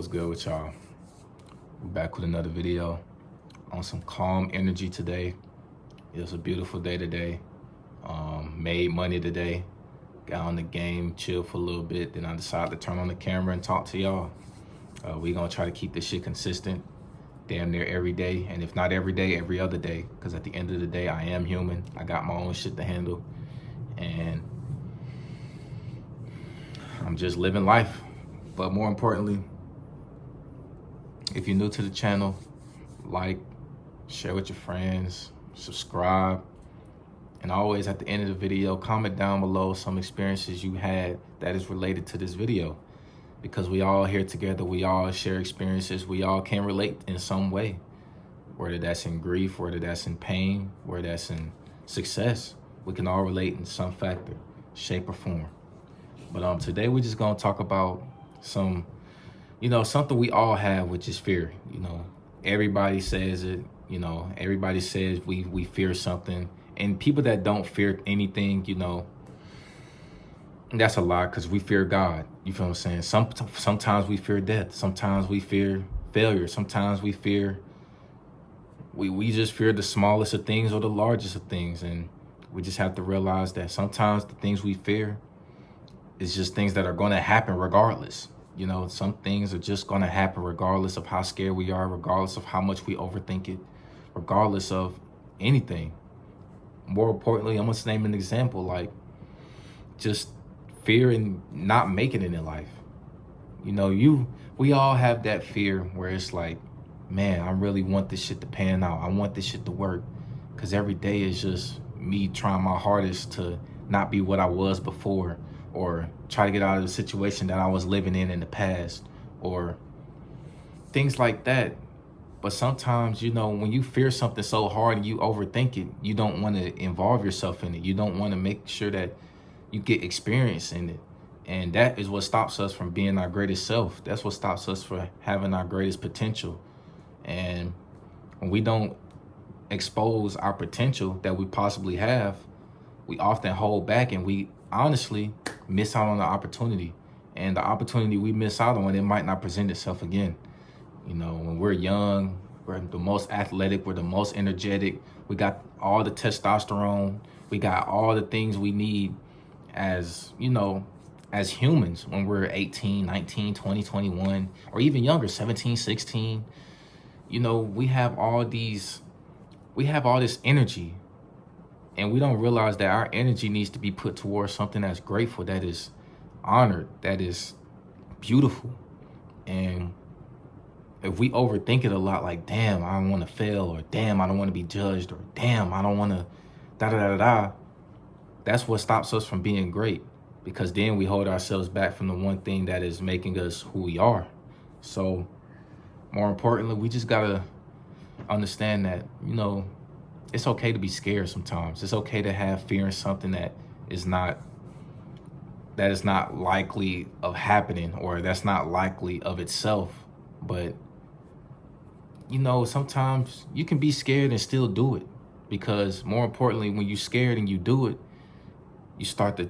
What's good with y'all? We're back with another video on some calm energy today. It was a beautiful day today. Made money today. Got on the game, chilled for a little bit. Then I decided to turn on the camera and talk to y'all. We gonna try to keep this shit consistent, damn near every day. And if not every day, every other day. Because at the end of the day, I am human. I got my own shit to handle. And I'm just living life. But more importantly, if you're new to the channel, like, share with your friends, subscribe, and always at the end of the video, comment down below some experiences you had that is related to this video. Because we all here together, we all share experiences, we all can relate in some way. Whether that's in grief, whether that's in pain, whether that's in success, we can all relate in some factor, shape or form. But today we're just gonna talk about something we all have, which is fear. Everybody says it, everybody says we fear something. And people that don't fear anything, that's a lie, because we fear God. You feel what I'm saying? Sometimes we fear death. Sometimes we fear failure. Sometimes we fear, we just fear the smallest of things or the largest of things. And we just have to realize that sometimes the things we fear is just things that are going to happen regardless. Some things are just going to happen regardless of how scared we are, regardless of how much we overthink it, regardless of anything. More importantly, I'm going to name an example, like just fear and not making it in life. We all have that fear where it's like, man, I really want this shit to pan out. I want this shit to work, because every day is just me trying my hardest to not be what I was before, or try to get out of the situation that I was living in the past, or things like that. But sometimes, when you fear something so hard and you overthink it, you don't want to involve yourself in it. You don't want to make sure that you get experience in it. And that is what stops us from being our greatest self. That's what stops us from having our greatest potential. And when we don't expose our potential that we possibly have, we often hold back, and we honestly miss out on the opportunity. And the opportunity we miss out on, it might not present itself again. When we're young, we're the most athletic, we're the most energetic, we got all the testosterone, we got all the things we need as humans when we're 18, 19, 20, 21, or even younger, 17, 16. We have all this energy. And we don't realize that our energy needs to be put towards something that's grateful, that is honored, that is beautiful. And if we overthink it a lot, like, damn, I don't want to fail, or damn, I don't want to be judged, or damn, I don't want to da-da-da-da-da, that's what stops us from being great. Because then we hold ourselves back from the one thing that is making us who we are. So more importantly, we just got to understand that, it's okay to be scared sometimes. It's okay to have fear in something that is not likely of happening, or that's not likely of itself. But sometimes you can be scared and still do it, because more importantly, when you're scared and you do it, you start to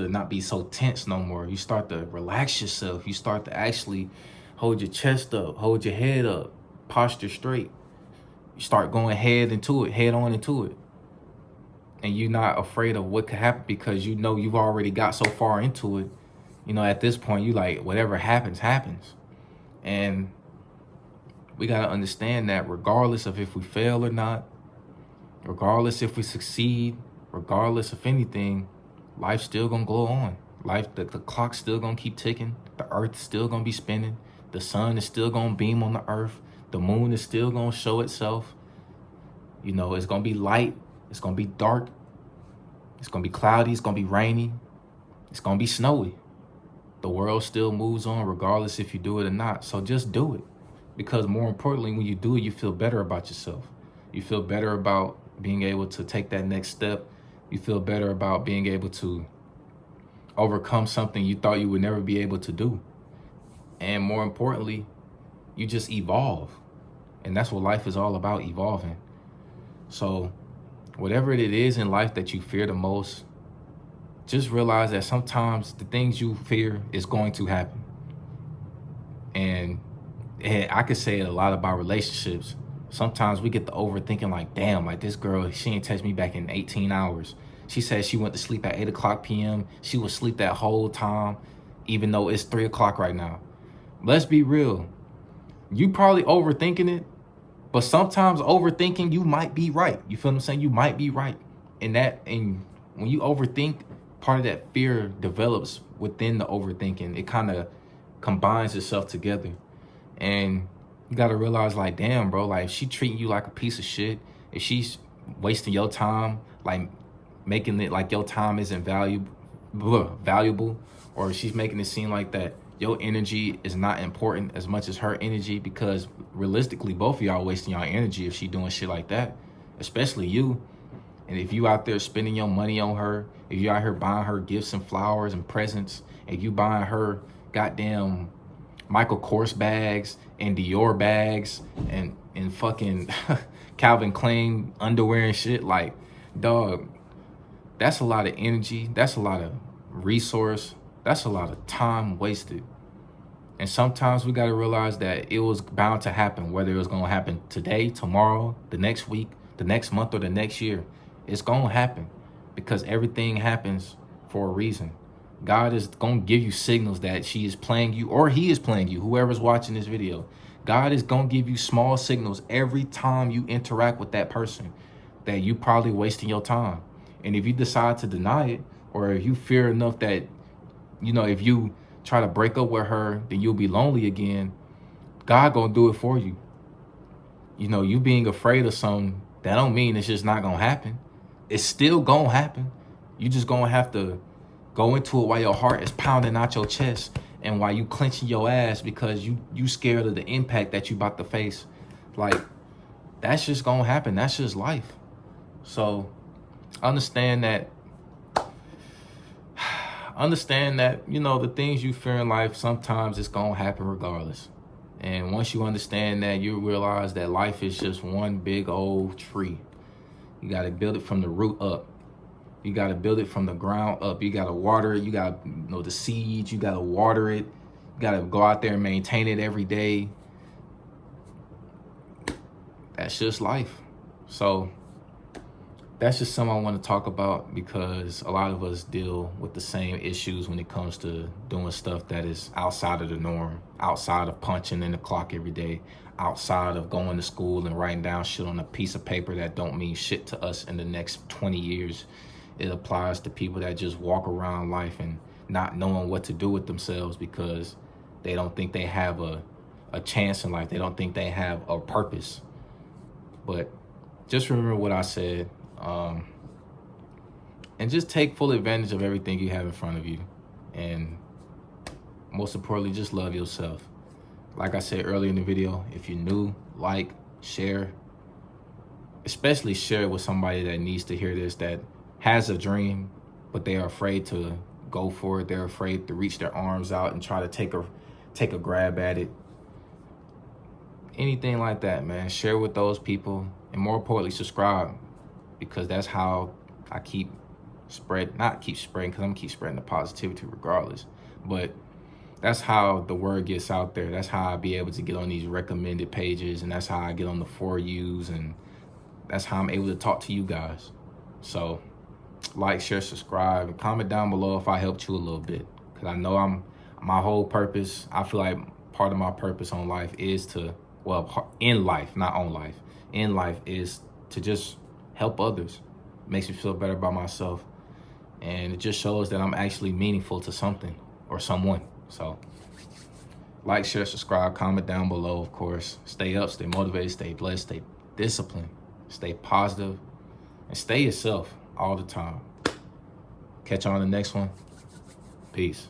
not be so tense no more. You start to relax yourself. You start to actually hold your chest up, hold your head up, posture straight. You start going head on into it. And you're not afraid of what could happen, because you've already got so far into it. At this point, you like, whatever happens, happens. And we got to understand that regardless of if we fail or not, regardless if we succeed, regardless of anything, life's still going to go on. The clock's still going to keep ticking. The earth's still going to be spinning. The sun is still going to beam on the earth. The moon is still going to show itself. It's going to be light. It's going to be dark. It's going to be cloudy. It's going to be rainy. It's going to be snowy. The world still moves on regardless if you do it or not. So just do it. Because more importantly, when you do it, you feel better about yourself. You feel better about being able to take that next step. You feel better about being able to overcome something you thought you would never be able to do. And more importantly, you just evolve. And that's what life is all about, evolving. So whatever it is in life that you fear the most, just realize that sometimes the things you fear is going to happen. And I could say a lot about relationships. Sometimes we get to overthinking like, damn, like this girl, she ain't text me back in 18 hours. She said she went to sleep at 8 o'clock p.m. She was asleep that whole time, even though it's 3 o'clock right now. Let's be real. You probably overthinking it, but sometimes overthinking, you might be right. You feel what I'm saying? You might be right. And when you overthink, part of that fear develops within the overthinking. It kind of combines itself together. And you got to realize, like, damn, bro, like, if she treating you like a piece of shit, if she's wasting your time, like, making it like your time isn't valuable, or she's making it seem like that your energy is not important as much as her energy, because realistically, both of y'all wasting y'all energy if she doing shit like that, especially you. And if you out there spending your money on her, if you out here buying her gifts and flowers and presents, if you buying her goddamn Michael Kors bags and Dior bags and fucking Calvin Klein underwear and shit, like, dog, that's a lot of energy. That's a lot of resource. That's a lot of time wasted. And sometimes we got to realize that it was bound to happen, whether it was going to happen today, tomorrow, the next week, the next month, or the next year. It's going to happen because everything happens for a reason. God is going to give you signals that she is playing you, or he is playing you, whoever's watching this video. God is going to give you small signals every time you interact with that person that you probably wasting your time. And if you decide to deny it, or if you fear enough that, you know, if you try to break up with her, then you'll be lonely again, God gonna do it for you. You know, you being afraid of something, that don't mean it's just not gonna happen. It's still gonna happen. You just gonna have to go into it while your heart is pounding out your chest and while you clenching your ass because you scared of the impact that you about to face. Like, that's just gonna happen. That's just life. So understand that, you know, the things you fear in life, sometimes it's gonna happen regardless. And once you understand that, you realize that life is just one big old tree. You got to build it from the root up. You got to build it from the ground up. You got to water it. You got to, you know, the seeds. You got to water it. You got to go out there and maintain it every day. That's just life. So that's just something I want to talk about, because a lot of us deal with the same issues when it comes to doing stuff that is outside of the norm, outside of punching in the clock every day, outside of going to school and writing down shit on a piece of paper that don't mean shit to us in the next 20 years. It applies to people that just walk around life and not knowing what to do with themselves because they don't think they have a chance in life. They don't think they have a purpose. But just remember what I said. And just take full advantage of everything you have in front of you. And most importantly, just love yourself. Like I said earlier in the video, if you're new, like, share. Especially share it with somebody that needs to hear this, that has a dream, but they are afraid to go for it. They're afraid to reach their arms out and try to take a grab at it. Anything like that, man. Share with those people. And more importantly, subscribe. Because that's how I not keep spreading, because I'm gonna keep spreading the positivity regardless. But that's how the word gets out there. That's how I be able to get on these recommended pages, and that's how I get on the Foryous, and that's how I'm able to talk to you guys. So like, share, subscribe, and comment down below if I helped you a little bit. Because I know my whole purpose, I feel like part of my purpose on life is to, well, in life, not on life, in life is to just help others. Makes me feel better about myself, and it just shows that I'm actually meaningful to something or someone. So like, share, subscribe, comment down below, of course. Stay up, stay motivated, stay blessed, stay disciplined, stay positive, and stay yourself all the time. Catch you on the next one. Peace.